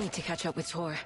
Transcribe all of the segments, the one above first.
need to catch up with Tor.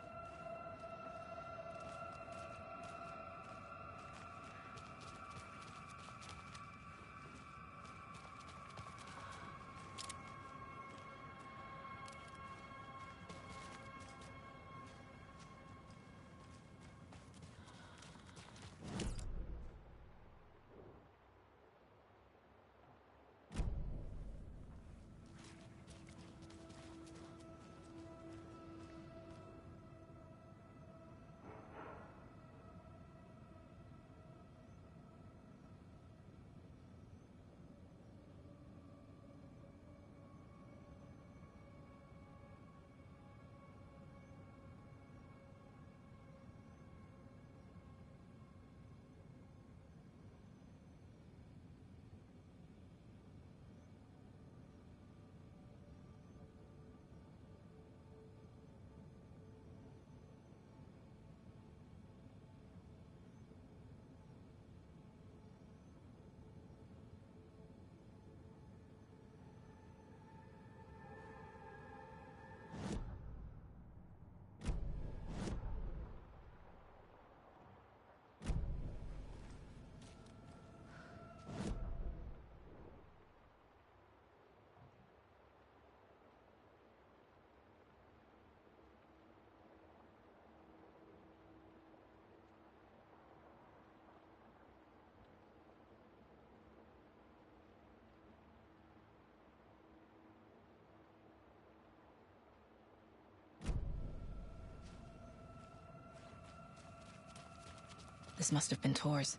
This must have been Tor's.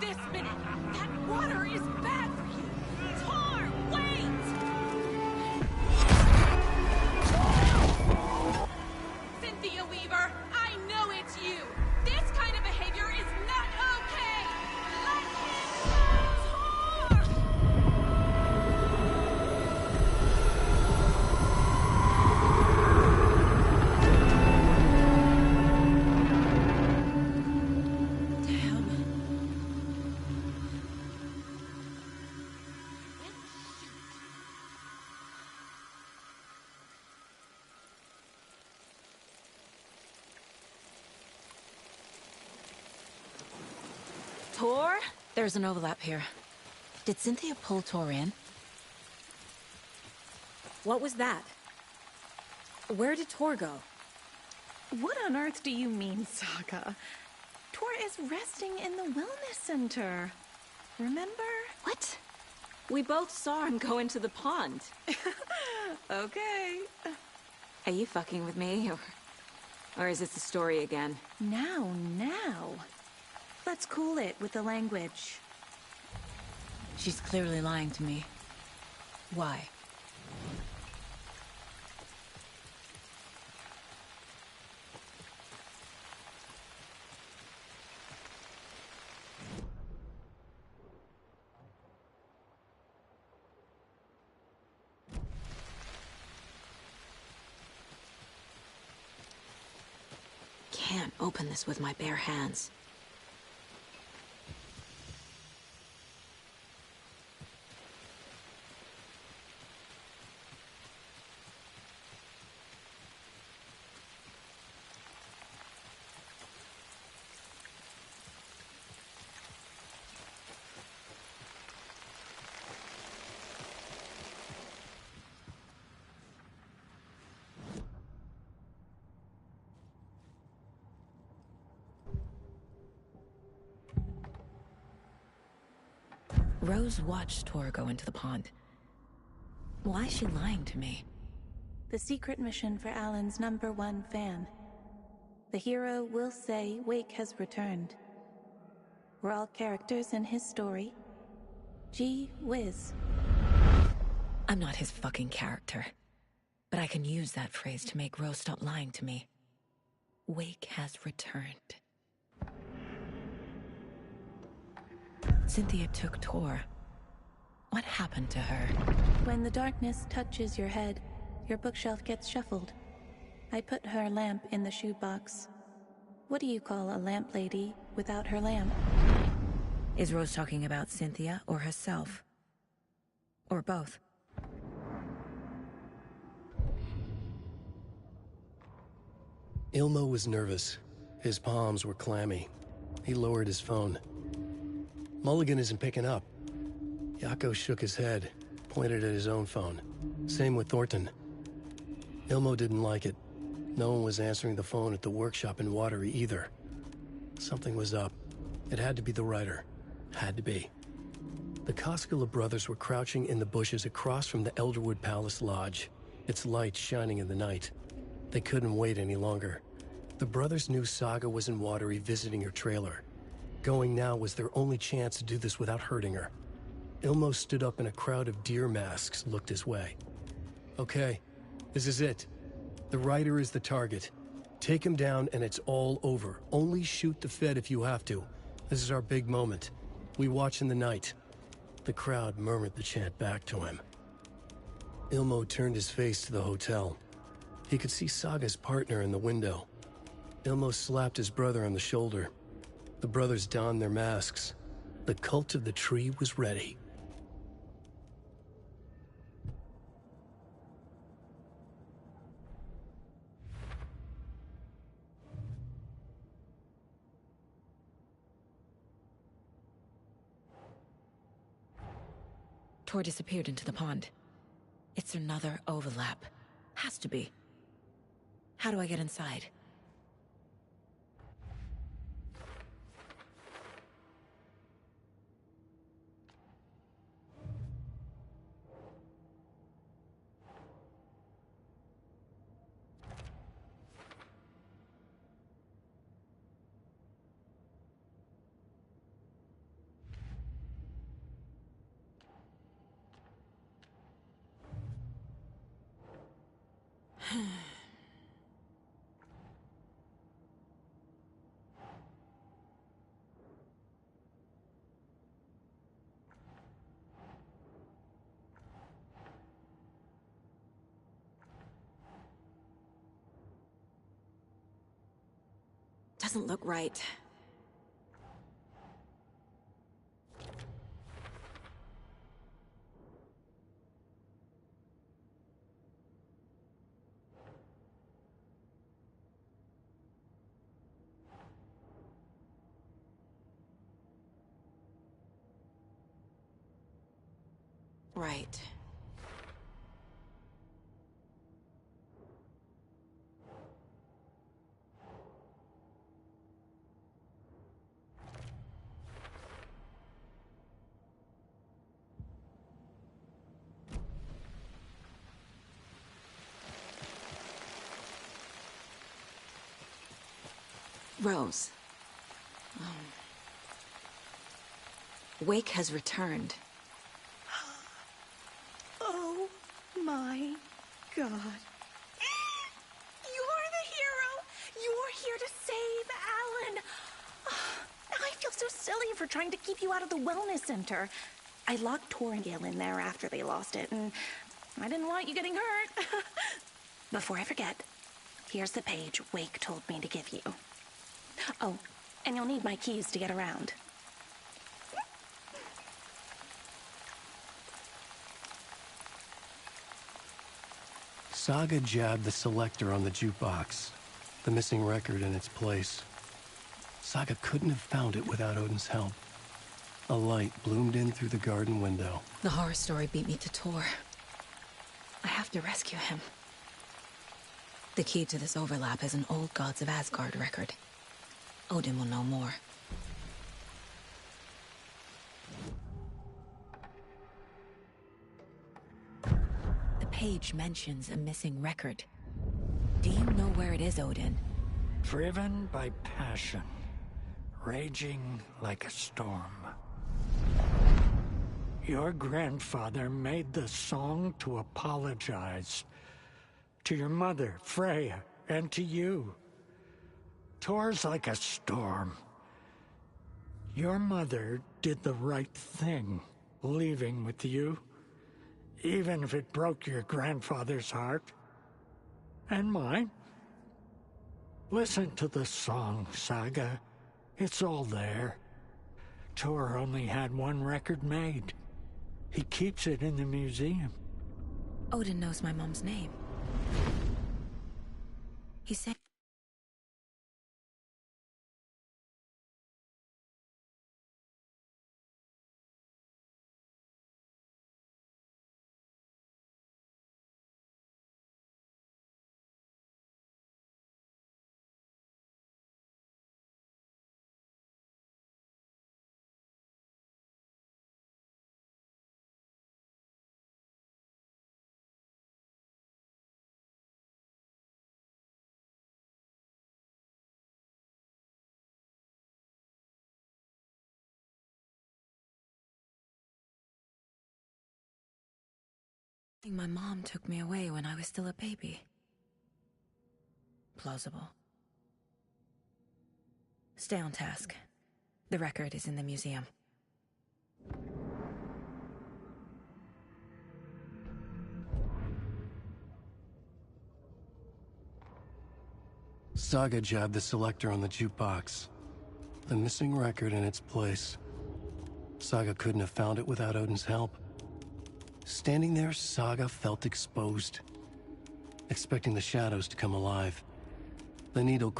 This minute! That water is bad for you! Tor, wait! Cynthia Weaver, I know it's you! This kind of behavior is not okay! Let him go, Tor! Tor? There's an overlap here. Did Cynthia pull Tor in? What was that? Where did Tor go? What on earth do you mean, Saga? Tor is resting in the wellness center. Remember? What? We both saw him go into the pond. Okay. Are you fucking with me, or is this the story again? Now. Let's cool it with the language. She's clearly lying to me. Why? can't open this with my bare hands. Rose watched Tor go into the pond. Why is she lying to me? The secret mission for Alan's #1 fan. The hero will say Wake has returned. We're all characters in his story. Gee whiz. I'm not his fucking character. But I can use that phrase to make Rose stop lying to me. Wake has returned. Cynthia took Tor. What happened to her? When the darkness touches your head, your bookshelf gets shuffled. I put her lamp in the shoebox. What do you call a lamp lady without her lamp? Is Rose talking about Cynthia or herself? Or both? Ilmo was nervous. His palms were clammy. He lowered his phone. Mulligan isn't picking up. Yako shook his head, pointed at his own phone. Same with Thornton. Ilmo didn't like it. No one was answering the phone at the workshop in Watery either. Something was up. It had to be the writer. Had to be. The Koskela brothers were crouching in the bushes across from the Elderwood Palace Lodge, its light shining in the night. They couldn't wait any longer. The brothers knew Saga was in Watery visiting her trailer. Going now was their only chance to do this without hurting her. Ilmo stood up and a crowd of deer masks looked his way. Okay, this is it. The writer is the target. Take him down and it's all over. Only shoot the Fed if you have to. This is our big moment. We watch in the night. The crowd murmured the chant back to him. Ilmo turned his face to the hotel. He could see Saga's partner in the window. Ilmo slapped his brother on the shoulder. The brothers donned their masks. The cult of the tree was ready. Tor disappeared into the pond. It's another overlap. Has to be. How do I get inside? Doesn't look right. Right. Rose. Wake has returned. Oh my God. You're the hero! You're here to save Alan! I feel so silly for trying to keep you out of the wellness center. I locked Tor and Gale in there after they lost it, and I didn't want you getting hurt. Before I forget, here's the page Wake told me to give you. Oh, and you'll need my keys to get around. Saga jabbed the selector on the jukebox, the missing record in its place. Saga couldn't have found it without Odin's help. A light bloomed in through the garden window. The horror story beat me to Tor. I have to rescue him. The key to this overlap is an old Gods of Asgard record. Odin will know more. The page mentions a missing record. Do you know where it is, Odin? Driven by passion, raging like a storm. Your grandfather made the song to apologize. To your mother, Freya, and to you. Tor's like a storm. Your mother did the right thing, leaving with you. Even if it broke your grandfather's heart. And mine. Listen to the song, Saga. It's all there. Tor only had one record made. He keeps it in the museum. Odin knows my mom's name. He said... My mom took me away when I was still a baby. Plausible. Stay on task. The record is in the museum. Saga jabbed the selector on the jukebox, the missing record in its place. Saga couldn't have found it without Odin's help. Standing there, Saga felt exposed, expecting the shadows to come alive. The needle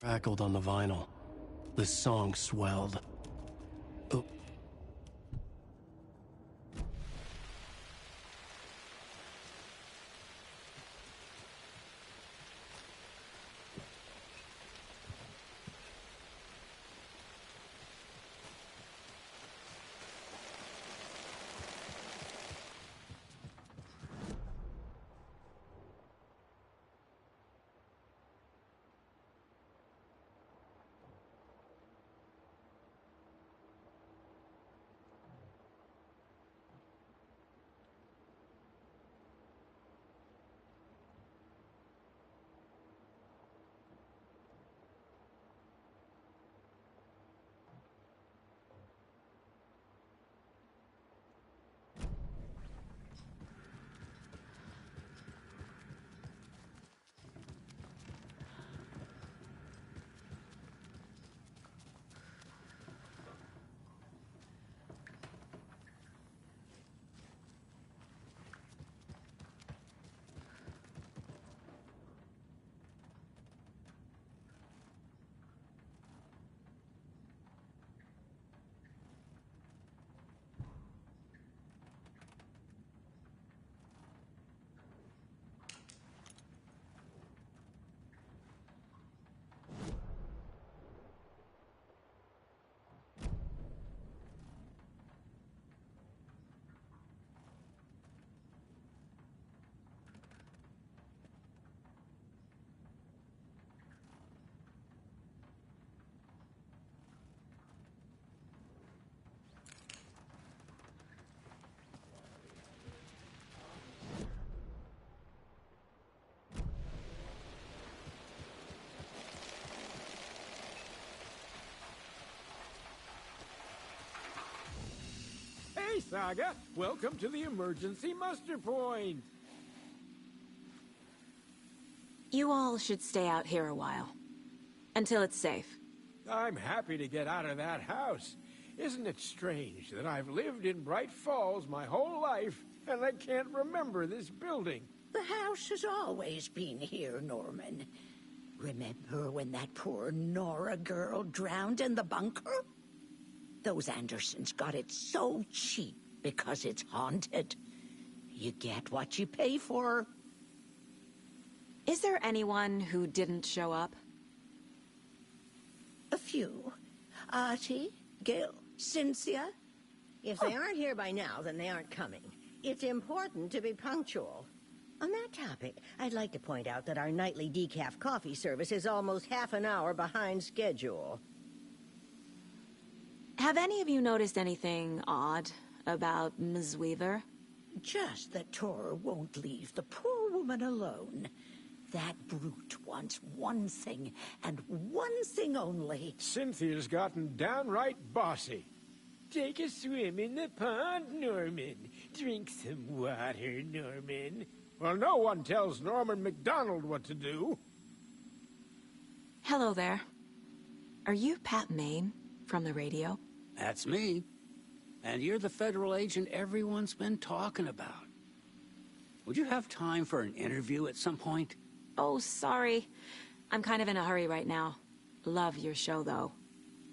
crackled on the vinyl. The song swelled. Oh. Saga. Welcome to the emergency muster point. You all should stay out here a while. Until it's safe. I'm happy to get out of that house. Isn't it strange that I've lived in Bright Falls my whole life, and I can't remember this building? The house has always been here, Norman. Remember when that poor Nora girl drowned in the bunker? Those Andersons got it so cheap because it's haunted. You get what you pay for. Is there anyone who didn't show up? A few. Artie, Gil, Cynthia. If they aren't here by now, then they aren't coming. It's important to be punctual. On that topic, I'd like to point out that our nightly decaf coffee service is almost half an hour behind schedule. Have any of you noticed anything odd about Ms. Weaver? Just that Tor won't leave the poor woman alone. That brute wants one thing, and one thing only. Cynthia's gotten downright bossy. Take a swim in the pond, Norman. Drink some water, Norman. Well, no one tells Norman MacDonald what to do. Hello there. Are you Pat Maine from the radio? That's me. And you're the federal agent everyone's been talking about. Would you have time for an interview at some point? Oh, sorry. I'm kind of in a hurry right now. Love your show, though.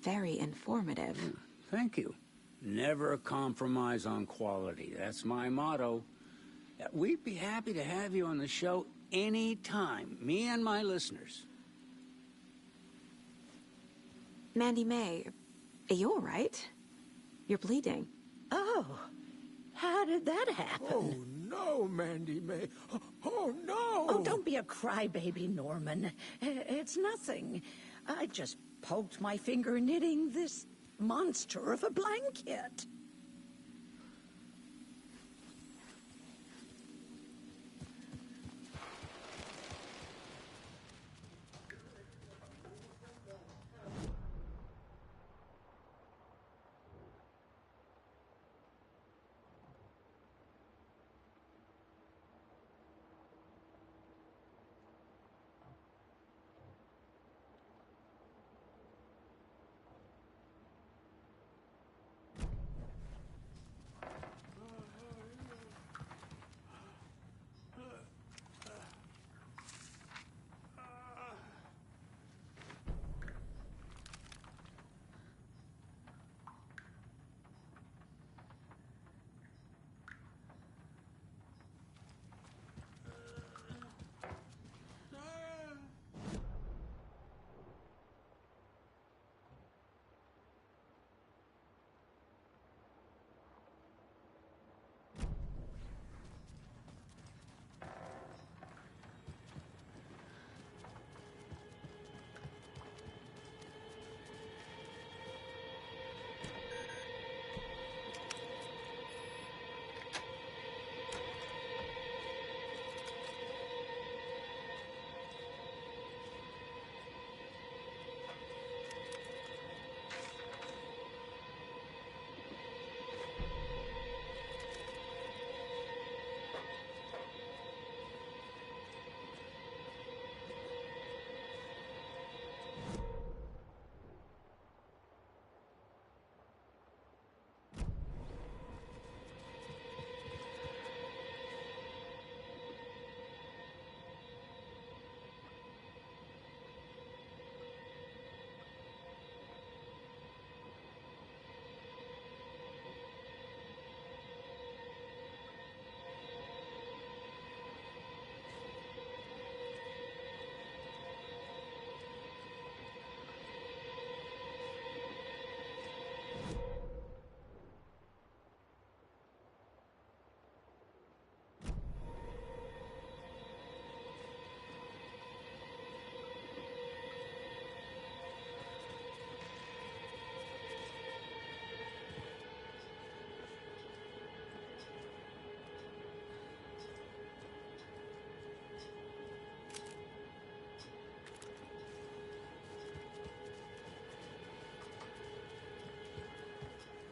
Very informative. Thank you. Never compromise on quality. That's my motto. We'd be happy to have you on the show any time, me and my listeners. Mandy May, are you all right? You're bleeding. Oh, how did that happen? Oh, no, Mandy May. Oh, no! Oh, don't be a crybaby, Norman. It's nothing. I just poked my finger knitting this monster of a blanket.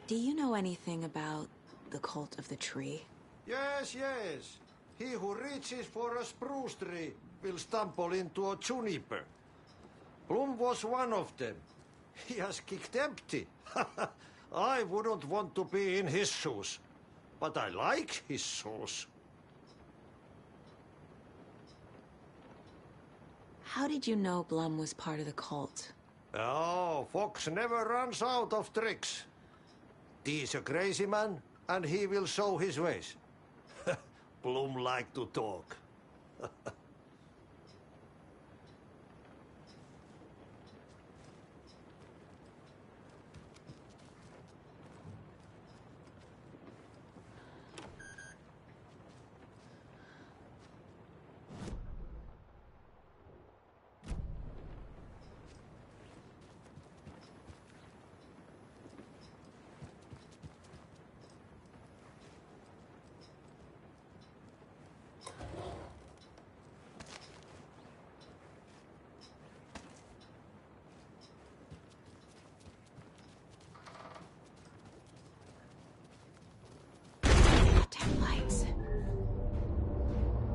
Do you know anything about The Cult of the Tree? Yes, yes. He who reaches for a spruce tree will stumble into a juniper. Bloom was one of them. He has kicked empty. I wouldn't want to be in his shoes. But I like his shoes. How did you know Blum was part of the cult? Oh, Fox never runs out of tricks. He's a crazy man, and he will show his ways. Bloom like to talk.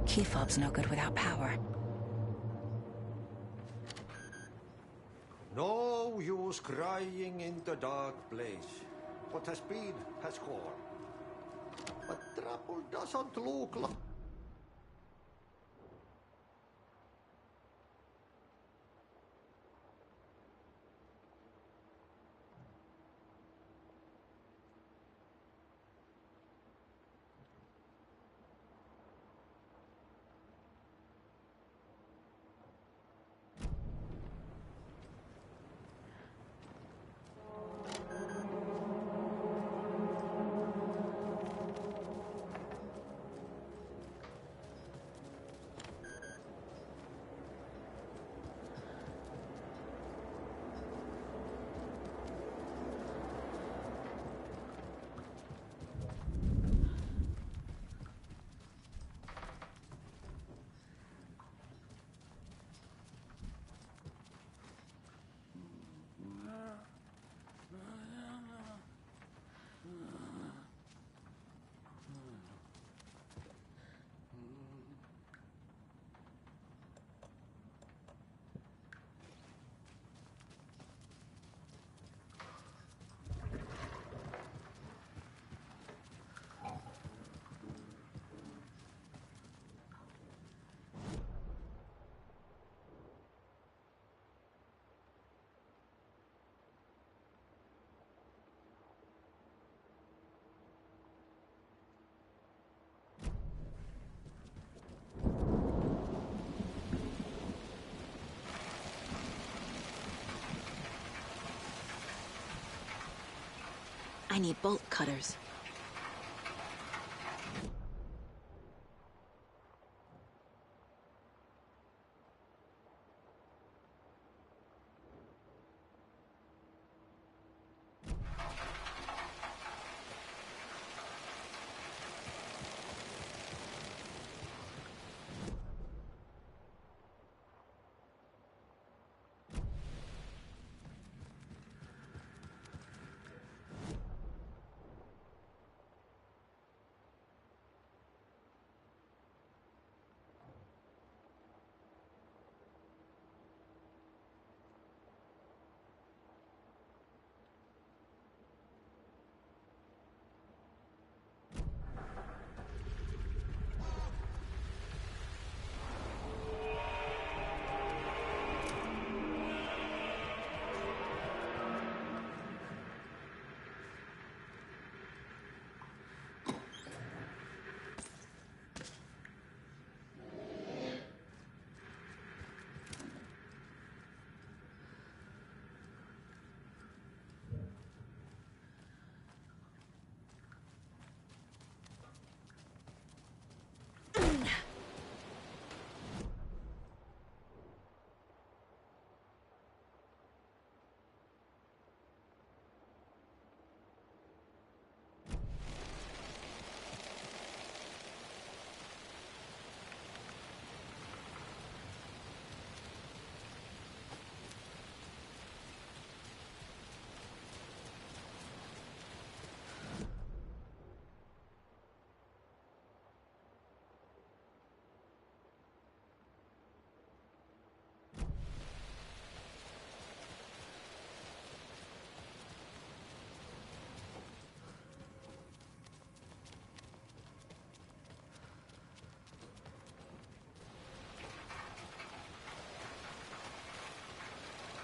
Key fob's no good without power. No use crying in the dark place. What has been has gone. But trouble doesn't look like... I need bolt cutters.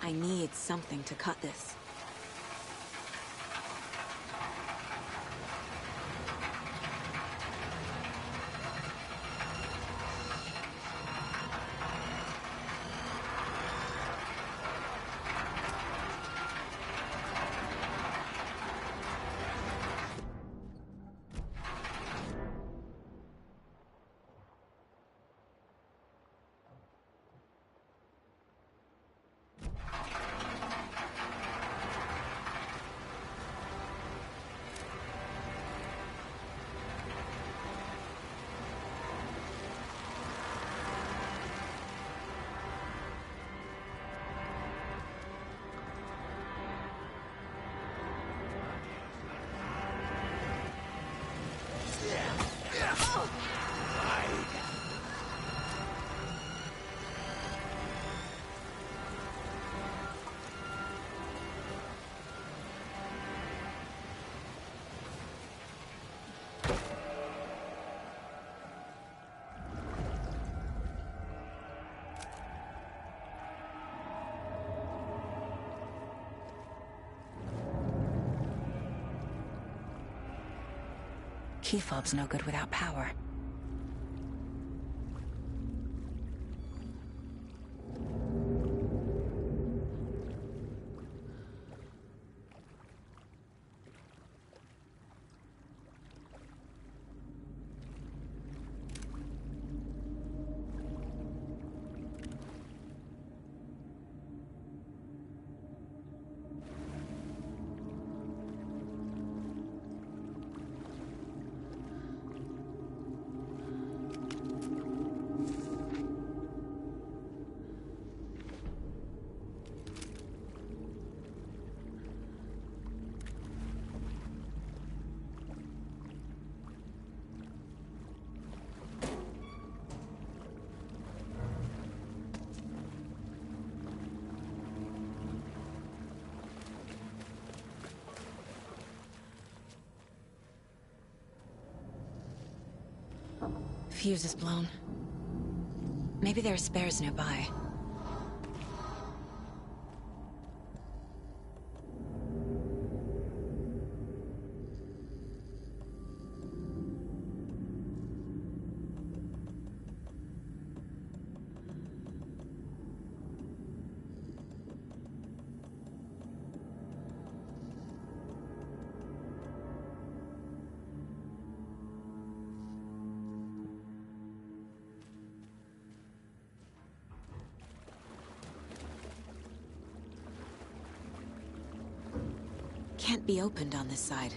I need something to cut this. Key fob's no good without power. Fuse is blown. Maybe there are spares nearby. Can't be opened on this side.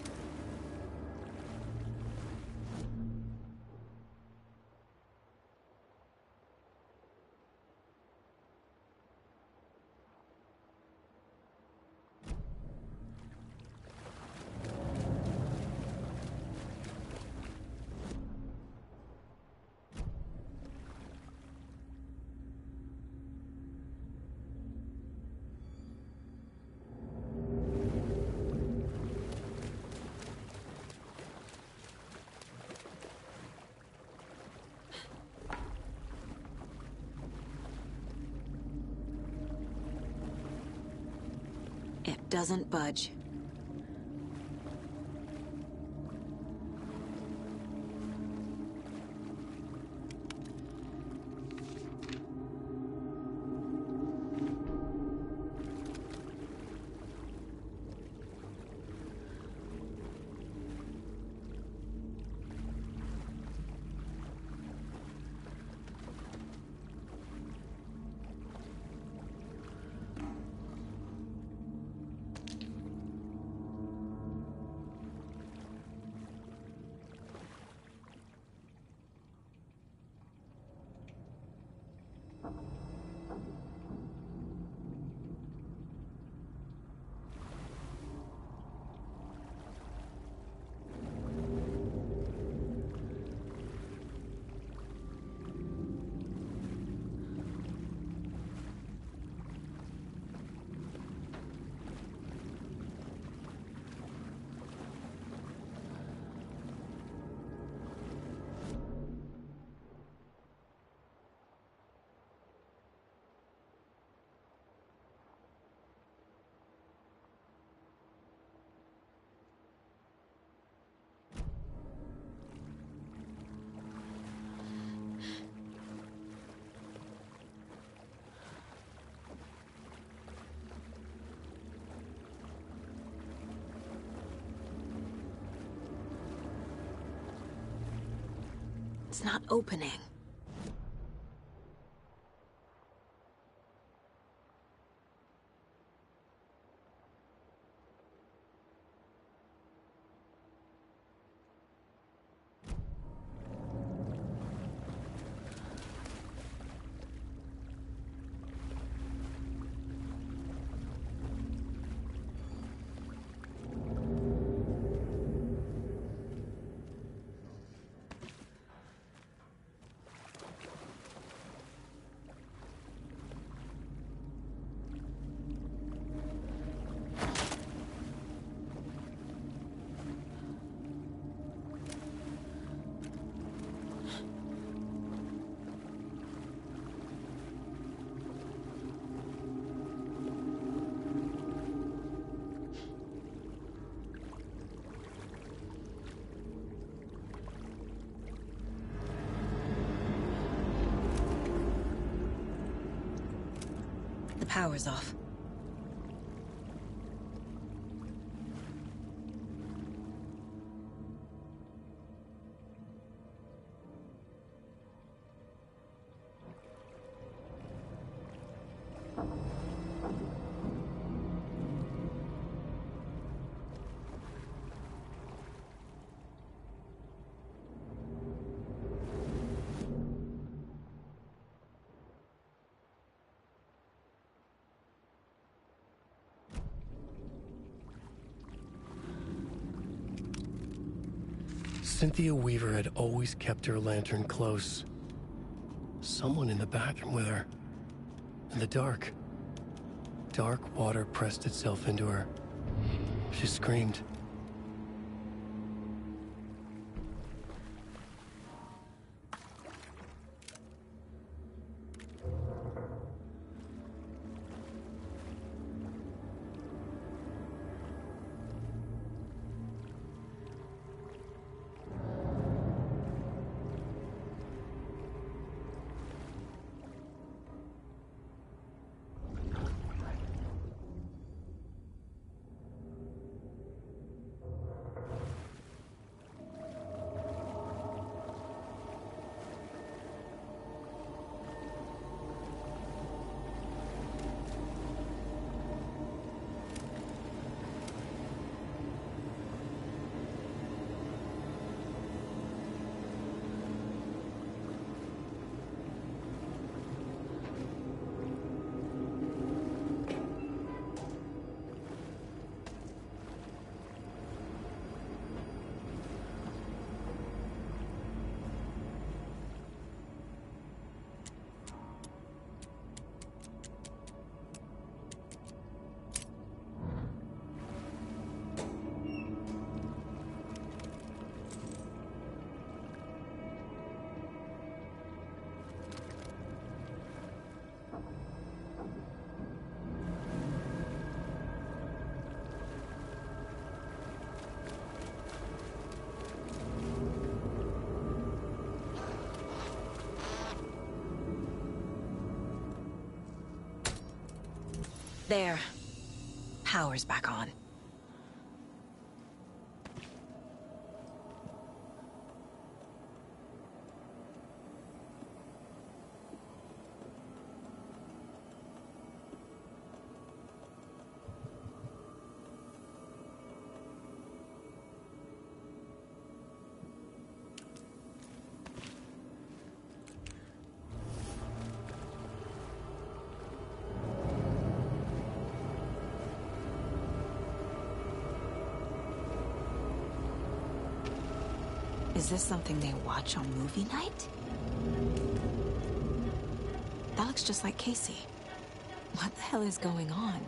It doesn't budge. It's not opening. The power's off. Cynthia Weaver had always kept her lantern close. Someone in the bathroom with her. In the dark. Dark water pressed itself into her. She screamed. There. Power's back on. Is this something they watch on movie night? That looks just like Casey. What the hell is going on?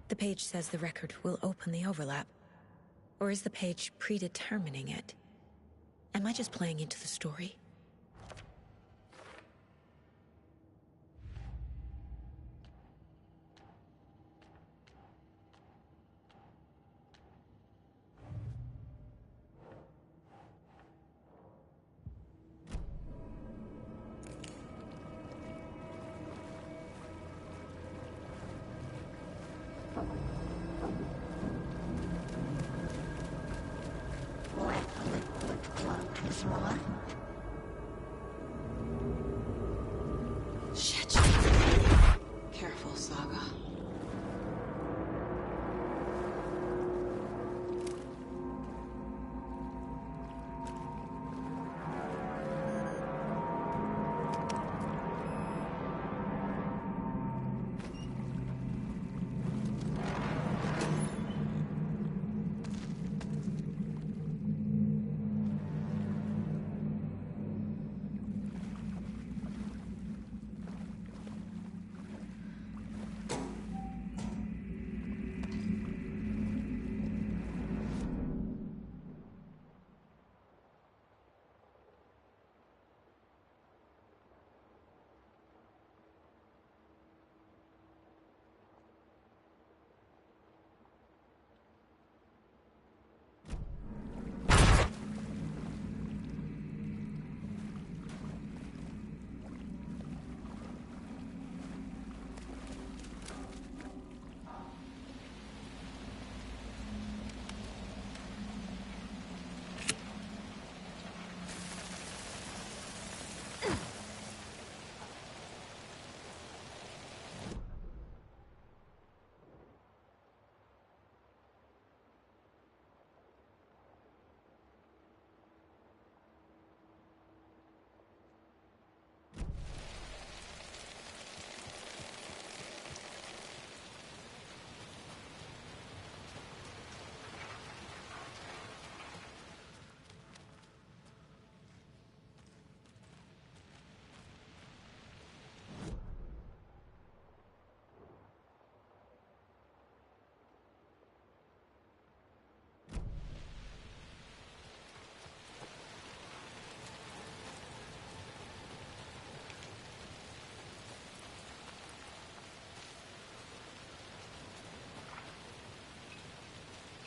The page says the record will open the overlap. Or is the page predetermining it? Am I just playing into the story? Shit. Careful, Saga.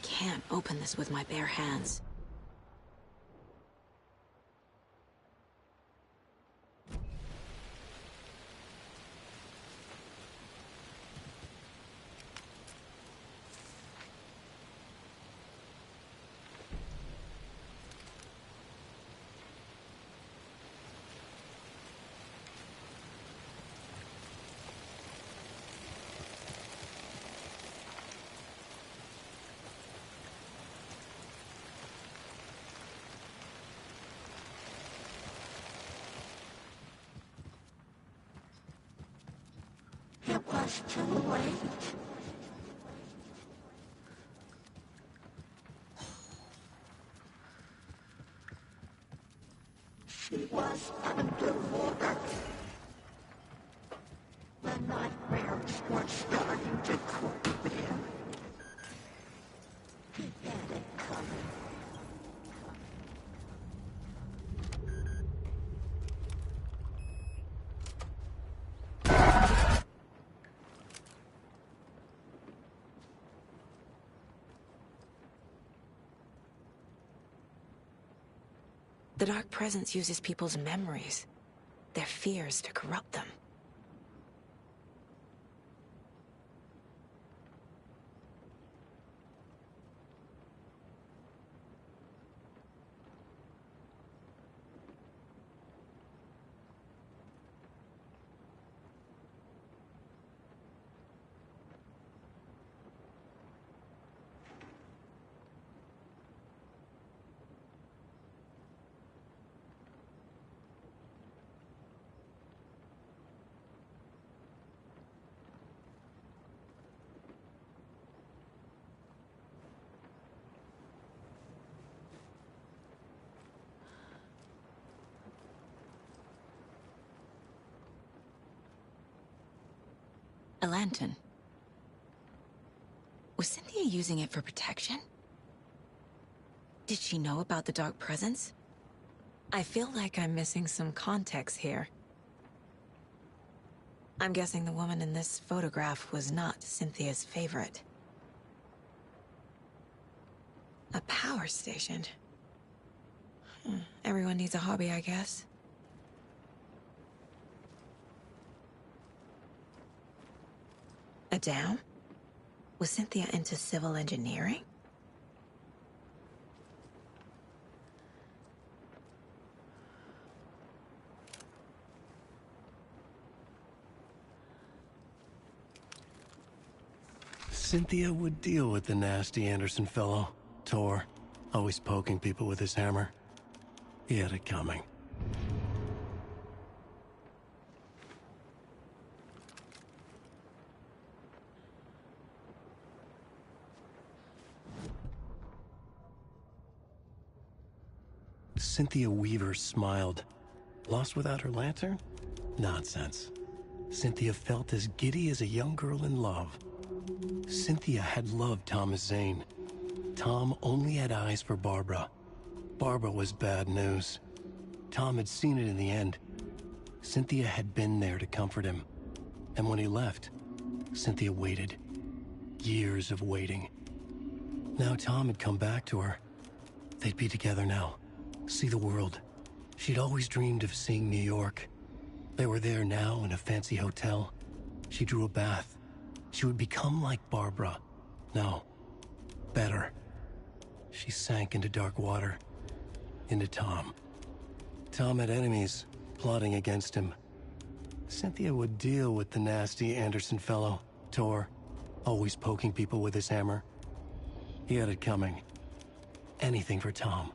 Can't open this with my bare hands. It was too late. She was underwater. The nightmares were starting to creep in. He had it coming. The Dark Presence uses people's memories, their fears to corrupt them. A lantern. Was Cynthia using it for protection? Did she know about the Dark Presence? I feel like I'm missing some context here. I'm guessing the woman in this photograph was not Cynthia's favorite. A power station. Everyone needs a hobby, I guess. A dam? Was Cynthia into civil engineering? Cynthia would deal with the nasty Anderson fellow, Tor, always poking people with his hammer. He had it coming. Cynthia Weaver smiled. Lost without her lantern? Nonsense. Cynthia felt as giddy as a young girl in love. Cynthia had loved Thomas Zane. Tom only had eyes for Barbara. Barbara was bad news. Tom had seen it in the end. Cynthia had been there to comfort him. And when he left, Cynthia waited. Years of waiting. Now Tom had come back to her. They'd be together now. See the world. She'd always dreamed of seeing New York. They were there now in a fancy hotel. She drew a bath. She would become like Barbara. No. Better. She sank into dark water. Into Tom. Tom had enemies, plotting against him. Cynthia would deal with the nasty Anderson fellow, Tor, always poking people with his hammer. He had it coming. Anything for Tom.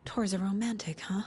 Tor's a romantic, huh?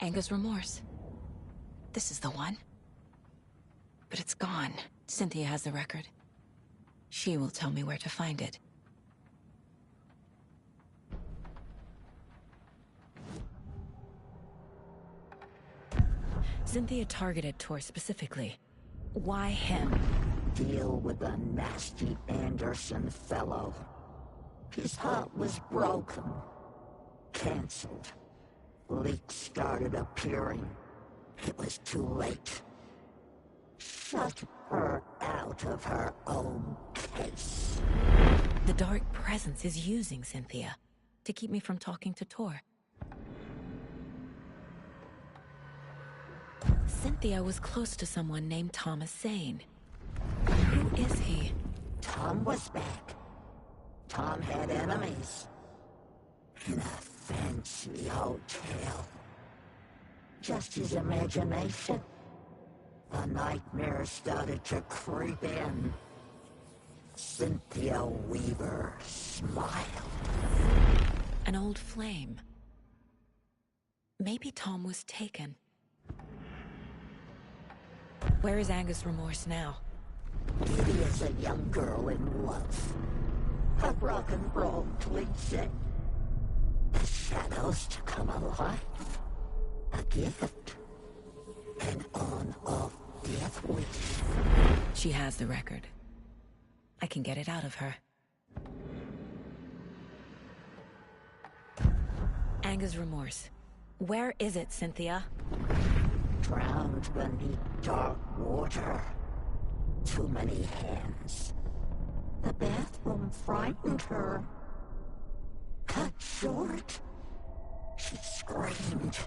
Anger's remorse. This is the one. But it's gone. Cynthia has the record. She will tell me where to find it. Cynthia targeted Tor specifically. Why him? Deal with the nasty Anderson fellow. His heart was broken. Cancelled. Leaks started appearing. It was too late. Shut her out of her own case. The Dark Presence is using Cynthia to keep me from talking to Tor. Cynthia was close to someone named Thomas Zane. Who is he? Tom was back. Tom had enemies. In a fancy hotel. Just his imagination. The nightmare started to creep in. Cynthia Weaver smiled. An old flame. Maybe Tom was taken. Where is Angus Remorse now? He is a young girl in love. A rock and roll tweetset. The shadows to come alive. A gift. An on-off death wish. She has the record. I can get it out of her. Angus Remorse. Where is it, Cynthia? Drowned beneath dark water. Too many hands. The bathroom frightened her. Cut short. She screamed.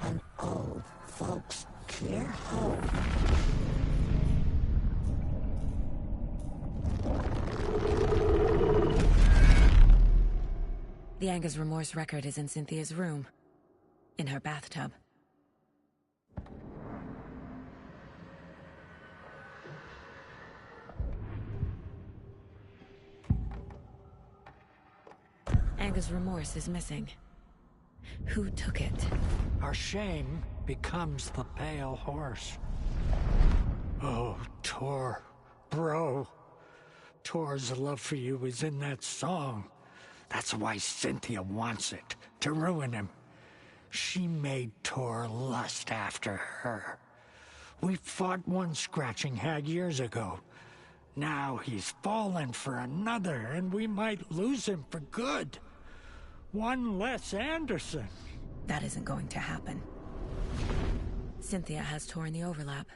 An old folks' care home. The Angus Remorse record is in Cynthia's room. In her bathtub. Angus Remorse is missing. Who took it? Our shame becomes the pale horse. Oh, Tor. Bro. Tor's love for you is in that song. That's why Cynthia wants it, to ruin him. She made Tor lust after her. We fought one scratching hag years ago. Now he's fallen for another, and we might lose him for good. One less Anderson. That isn't going to happen. Cynthia has Tor in the overlap.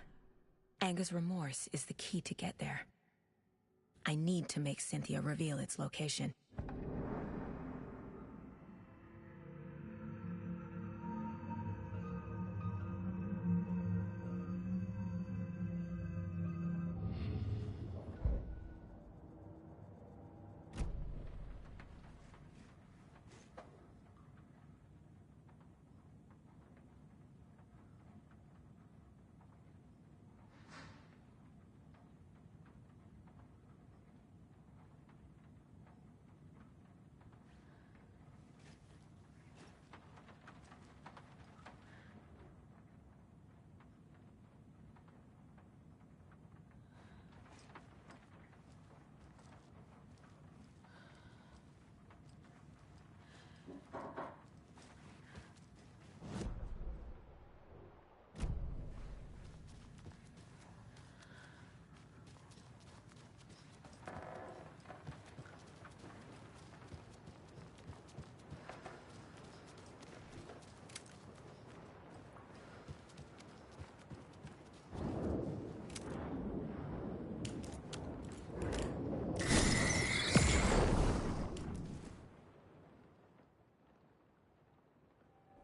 Angus Remorse is the key to get there. I need to make Cynthia reveal its location.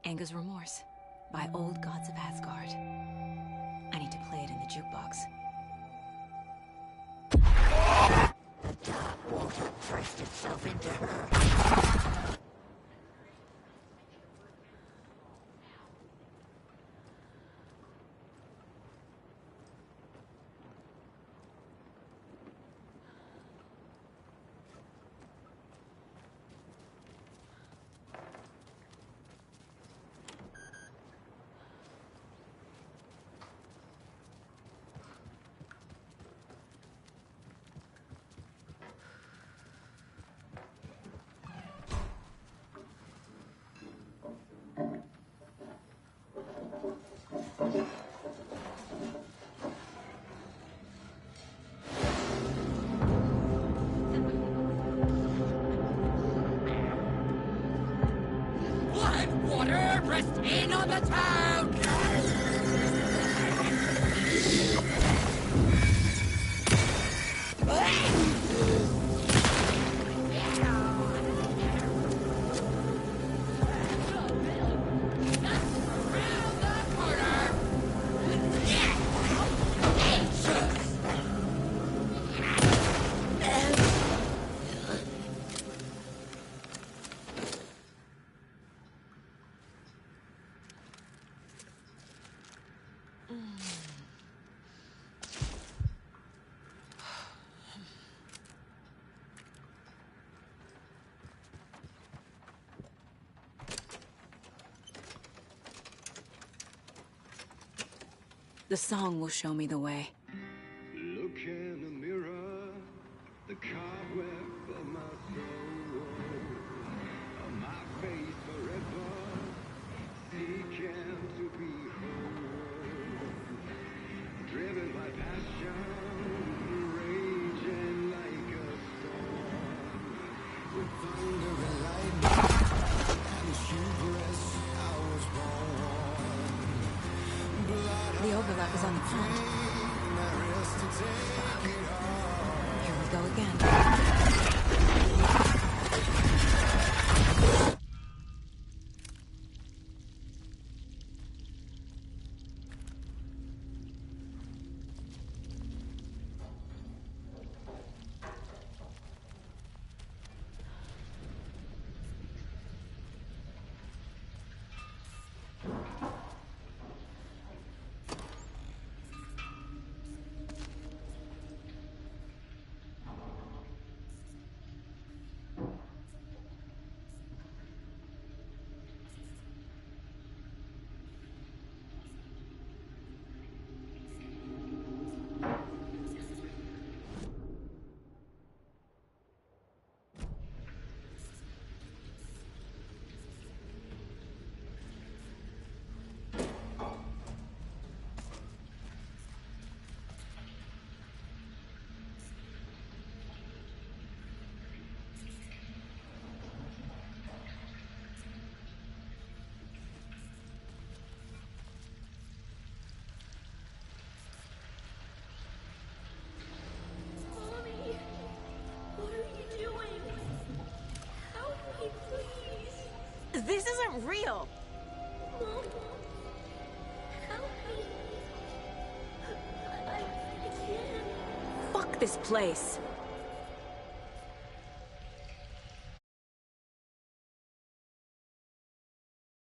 Angus Remorse by Old Gods of Asgard. I need to play it in the jukebox. The dark water pressed itself into her. Water pressed in on the town! The song will show me the way. Look in the mirror, the cobweb of my soul, of my face forever, seeking to be whole, driven by passion, raging like a storm, with thunder and lightning, and hubris I was born. The overlap is on the front. Fuck. Here we go again. This isn't real! Mom, help me. I can't. Fuck this place!